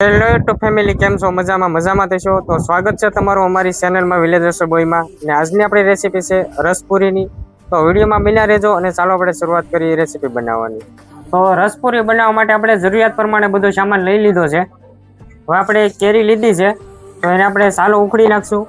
Hello two family, કેમ છો? મજામાં થશો તો સ્વાગત છે તમારું અમારી ચેનલમાં વિલેજ રસોઈમાં. અને આજની આપણી રેસીપી છે રસપુરીની. તો વિડીયોમાં બન્યા રહેજો અને ચાલો આપણે શરૂઆત કરીએ રેસીપી બનાવવાની. તો રસપુરી બનાવવા માટે આપણે જરૂરિયાત પ્રમાણે બધો સામાન લઈ લીધો છે. હવે આપણે કેરી લીધી છે તો એને આપણે સાલો ઉખડી નાખશું.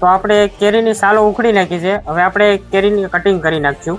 તો આપણે કેરીની સાલો ઉખડી નાખી છે. હવે આપણે કેરીની કટિંગ કરી નાખશું.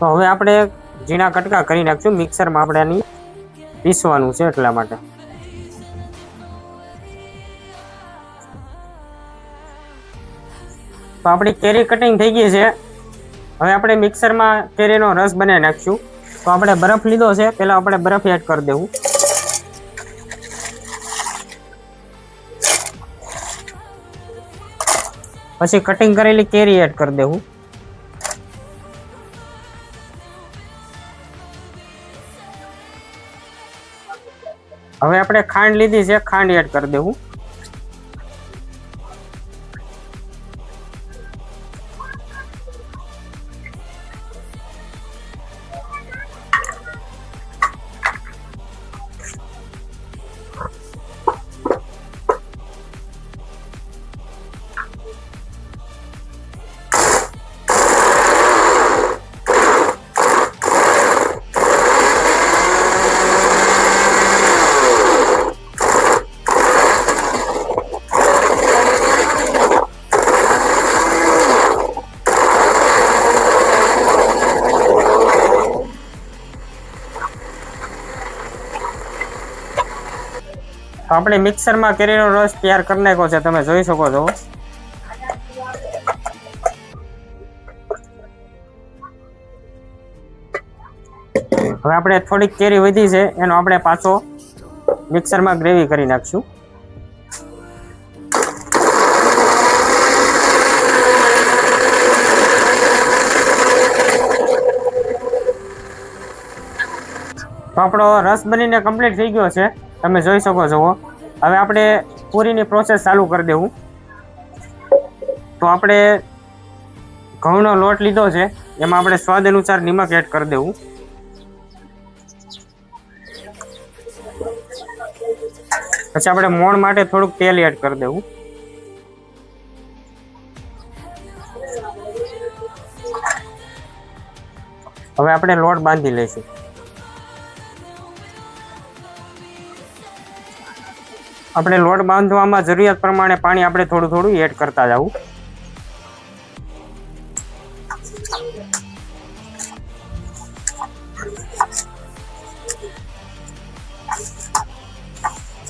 તો હવે આપણે ઝીણા કટકા કરી નાખશું. મિક્સરમાં આપણે આની પીસવાનું છે એટલા માટે. તો આપણી કેરી કટિંગ થઈ ગઈ છે. હવે આપણે મિક્સરમાં કેરીનો રસ બનાવી નાખશું. તો આપણે બરફ લીધો છે, પહેલા આપણે બરફ એડ કરી દેવું. પછી કટિંગ કરેલી કેરી એડ કરી દેવું. હવે આપણે ખાંડ લીધી છે, ખાંડ એડ કરી દેવું. તો આપણે મિક્સરમાં કેરીનો રસ તૈયાર કરી નાખ્યો છે, તમે જોઈ શકો છો. હવે આપણે થોડીક કેરી વધી છે એનો આપણે પાછો મિક્સરમાં ગ્રેવી કરી નાખશું. તો આપણો રસ બનીને કમ્પ્લીટ થઈ ગયો છે, તમે જોઈ શકો છો. હવે આપણે પૂરીની પ્રોસેસ ચાલુ કરી દેવું. તો આપણે ઘઉંનો લોટ લીધો છે, એમાં આપણે સ્વાદ અનુસાર નિમક એડ કરી દેવું. પછી આપણે મોણ માટે થોડુંક તેલ એડ કરી દેવું. હવે આપણે લોટ બાંધી લઈશું. આપણે લોટ બાંધવામાં જરૂરિયાત પ્રમાણે પાણી આપણે થોડું થોડું એડ કરતા જવું.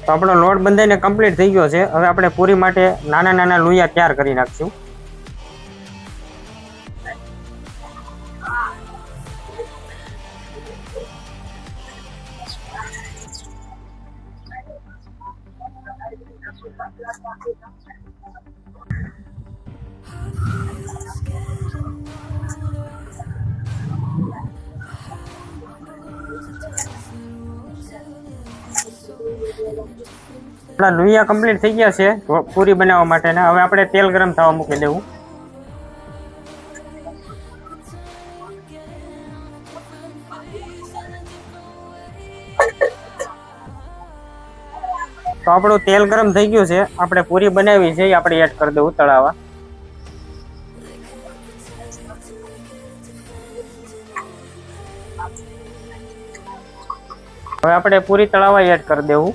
તો આપણો લોટ બંધાઈને કમ્પ્લીટ થઈ ગયો છે. હવે આપણે પૂરી માટે નાના નાના લુયા તૈયાર કરી નાખશું. આપણા લુયા કમ્પ્લીટ થઈ ગયા છે પૂરી બનાવવા માટેના. હવે આપણે તેલ ગરમ થવા મૂકી દેવું. તો આપણું તેલ ગરમ થઈ ગયું છે, આપણે પૂરી બનાવી છે એ આપણે એડ કરી દેવું તળાવા. હવે આપણે પૂરી તળાવા એડ કરી દેવું.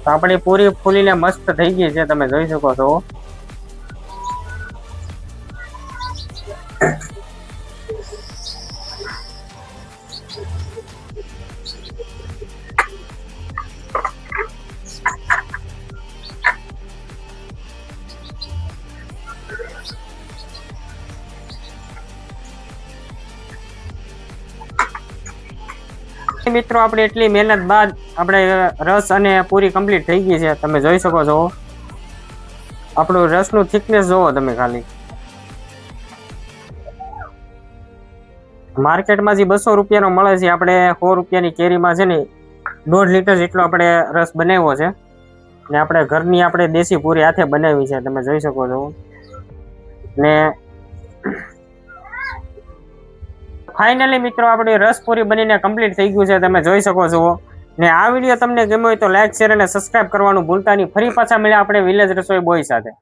તો આપણી પૂરી ફૂલીને મસ્ત થઈ ગઈ છે, તમે જોઈ શકો છો. મિત્રો આપણે એટલી મહેનત બાદ આપણે રસ અને પૂરી કમ્પ્લીટ થઈ ગઈ છે, તમે જોઈ શકો છો. આપણું રસનું થિકનેસ જોવો તમે ખાલી. માર્કેટમાં જે 200 રૂપિયાનો મળે છે, આપણે 100 રૂપિયાની કેરીમાં છે ને 1.5 લીટર જેટલો આપણે રસ બનાવ્યો છે. ને આપણે ઘરની આપણે દેશી પૂરી હાથે બનાવી છે, તમે જોઈ શકો છો. ને ફાઇનલી મિત્રો આપણી રસ પૂરી બનીને કમ્પ્લીટ થઈ ગયું છે, તમે જોઈ શકો છો. ને આ વિડીયો તમને ગમ્યો હોય તો લાઈક, શેર અને સબસ્ક્રાઇબ કરવાનું ભૂલતા નહીં. ફરી પાછા મળ્યા આપણે વિલેજ રસોઈ બોય સાથે.